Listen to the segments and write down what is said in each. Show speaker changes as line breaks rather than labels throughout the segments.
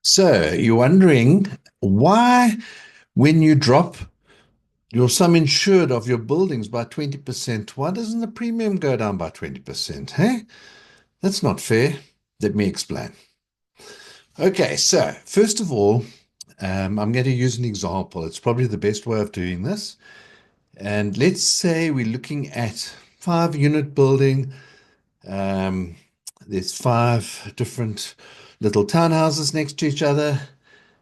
So you're wondering why, when you drop your sum insured of your buildings by 20%, why doesn't the premium go down by 20%? Hey, that's not fair. Let me explain. Okay, so first of all, I'm going to use an example. It's probably the best way of doing this. And let's say we're looking at 5 unit building. Um, there's 5 different little townhouses next to each other.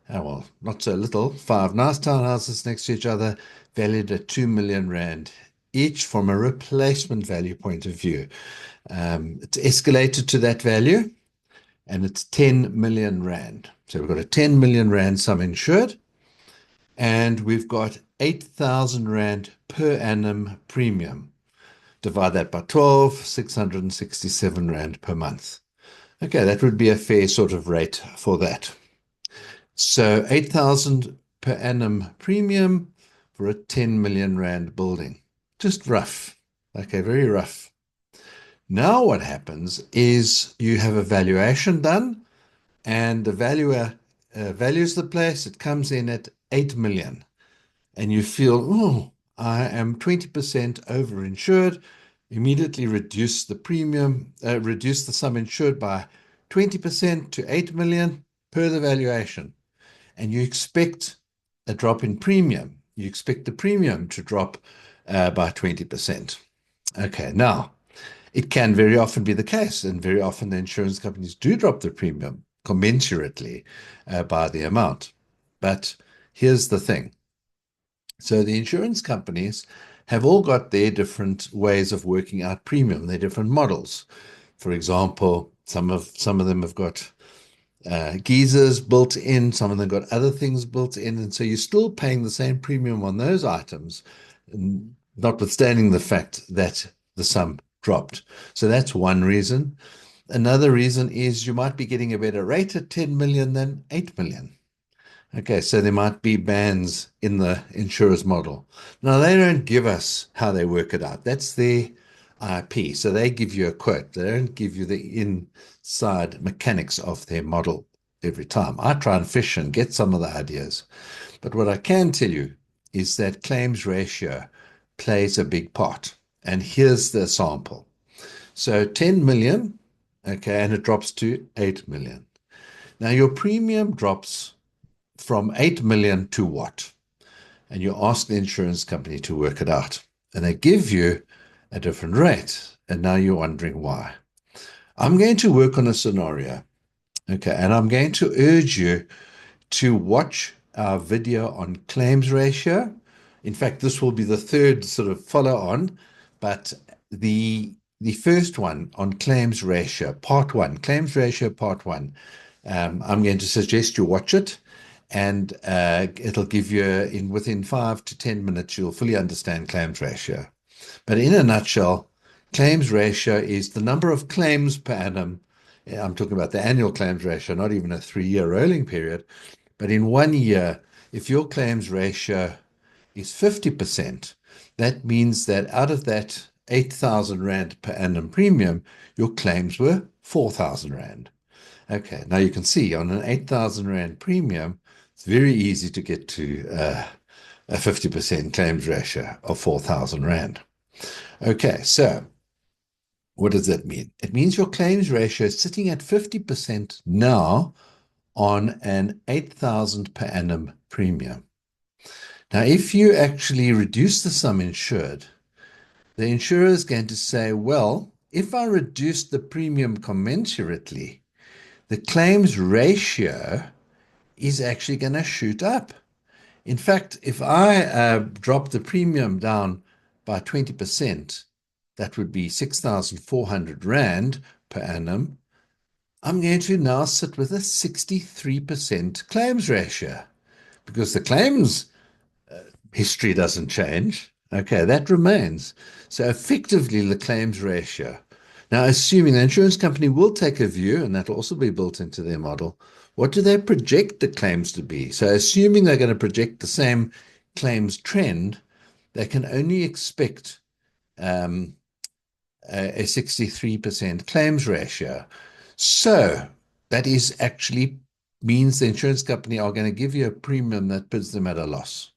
Oh, well, not so little. 5 nice townhouses next to each other, valued at 2 million rand each from a replacement value point of view. It's escalated to that value and it's 10 million rand. So we've got a 10 million rand sum insured and we've got 8,000 rand per annum premium. Divide that by 12, 667 rand per month. Okay, that would be a fair sort of rate for that. So 8,000 per annum premium for a 10 million rand building. Just rough. Okay, very rough. Now what happens is you have a valuation done and the valuer values the place. It comes in at 8 million and you feel, oh, I am 20% overinsured. Immediately reduce the premium, reduce the sum insured by 20% to 8 million per the valuation. And you expect a drop in premium. You expect the premium to drop by 20%. Okay, now it can very often be the case, and very often the insurance companies do drop the premium commensurately by the amount. But here's the thing. So the insurance companies have all got their different ways of working out premium, their different models. For example, some of them have got geysers built in, some of them got other things built in, and so you're still paying the same premium on those items, notwithstanding the fact that the sum dropped. So that's one reason. Another reason is you might be getting a better rate at 10 million than 8 million. Okay, so there might be bands in the insurer's model. Now, they don't give us how they work it out. That's their IP. So they give you a quote. They don't give you the inside mechanics of their model every time. I try and fish and get some of the ideas. But what I can tell you is that claims ratio plays a big part. And here's the sample. So 10 million, okay, and it drops to 8 million. Now, your premium drops from 8 million to what? And you ask the insurance company to work it out. And they give you a different rate. And now you're wondering why. I'm going to work on a scenario. Okay. And I'm going to urge you to watch our video on claims ratio. In fact, this will be the third sort of follow on, but the first one on claims ratio, part one, claims ratio, part one. I'm going to suggest you watch it and it'll give you within 5 to 10 minutes, you'll fully understand claims ratio. But in a nutshell, claims ratio is the number of claims per annum. I'm talking about the annual claims ratio, not even a 3-year rolling period. But in 1 year, if your claims ratio is 50%, that means that out of that 8,000 Rand per annum premium, your claims were 4,000 Rand. Okay, now you can see on an 8,000 Rand premium, it's very easy to get to a 50% claims ratio of 4,000 Rand. Okay, so what does that mean? It means your claims ratio is sitting at 50% now on an 8,000 per annum premium. Now, if you actually reduce the sum insured, the insurer is going to say, well, if I reduce the premium commensurately, the claims ratio is actually going to shoot up. In fact, if I drop the premium down by 20%, that would be 6,400 Rand per annum. I'm going to now sit with a 63% claims ratio because the claims history doesn't change. Okay, that remains. So effectively, the claims ratio. Now, assuming the insurance company will take a view, and that will also be built into their model, what do they project the claims to be? So assuming they're going to project the same claims trend, they can only expect um, a 63% claims ratio. So that is actually means the insurance company are going to give you a premium that puts them at a loss.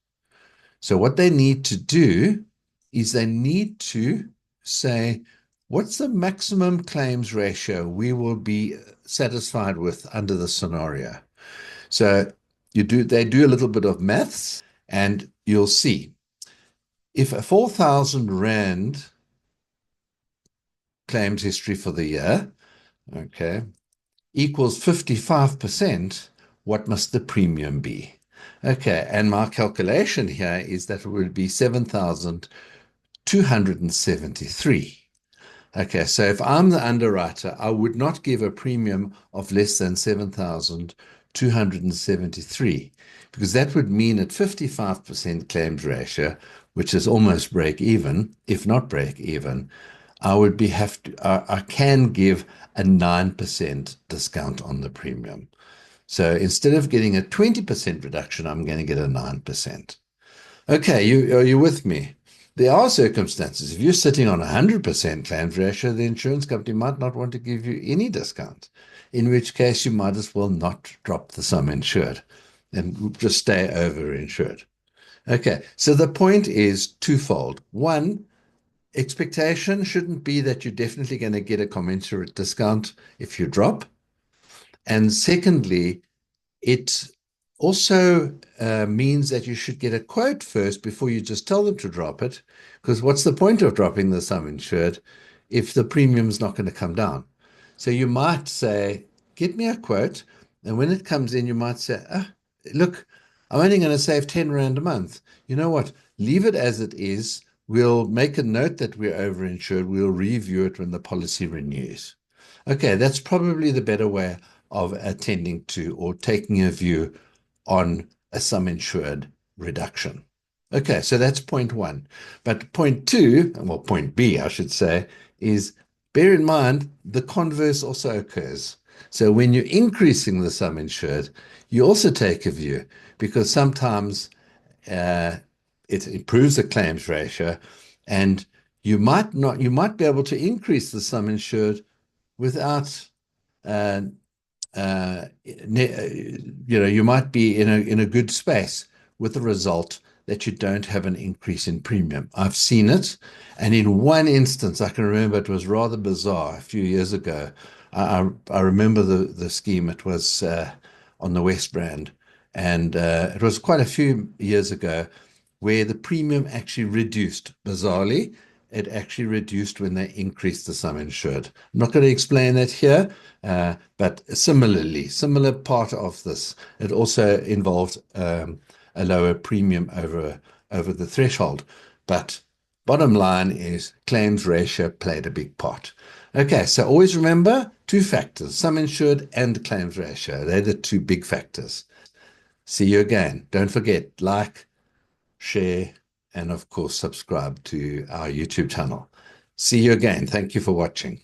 So what they need to do is they need to say, what's the maximum claims ratio we will be satisfied with under the scenario? So they do a little bit of maths, and you'll see if a 4,000 Rand claims history for the year, okay, equals 55%, what must the premium be? Okay, and my calculation here is that it would be 7,273. Okay, so if I'm the underwriter, I would not give a premium of less than 7,273, because that would mean at 55% claims ratio, which is almost break even, if not break even, I can give a 9% discount on the premium. So instead of getting a 20% reduction, I'm going to get a 9%. Okay, are you with me? There are circumstances. If you're sitting on 100% claims ratio, the insurance company might not want to give you any discount, in which case you might as well not drop the sum insured and just stay over insured. Okay, so the point is twofold. One, expectation shouldn't be that you're definitely going to get a commensurate discount if you drop. And secondly, it also means that you should get a quote first before you just tell them to drop it, because what's the point of dropping the sum insured if the premium's not going to come down? So you might say, get me a quote, and when it comes in, you might say, look, I'm only going to save 10 Rand a month. You know what? Leave it as it is. We'll make a note that we're overinsured. We'll review it when the policy renews. Okay, that's probably the better way of attending to or taking a view on a sum insured reduction. Okay, so that's point one. But point two, well, point B, I should say, is bear in mind the converse also occurs. So when you're increasing the sum insured, you also take a view, because sometimes it improves the claims ratio, and you might be able to increase the sum insured without you might be in a good space, with the result that you don't have an increase in premium. I've seen it, and in one instance, I can remember it was rather bizarre a few years ago. I remember the scheme. It was on the West Brand, and it was quite a few years ago, where the premium actually reduced. Bizarrely, it actually reduced when they increased the sum insured. I'm not going to explain that here, but similar part of this, it also involved a lower premium over the threshold. But bottom line is claims ratio played a big part. Okay, so always remember two factors, sum insured and claims ratio. They're the two big factors. See you again. Don't forget, like, share, and of course, subscribe to our YouTube channel. See you again. Thank you for watching.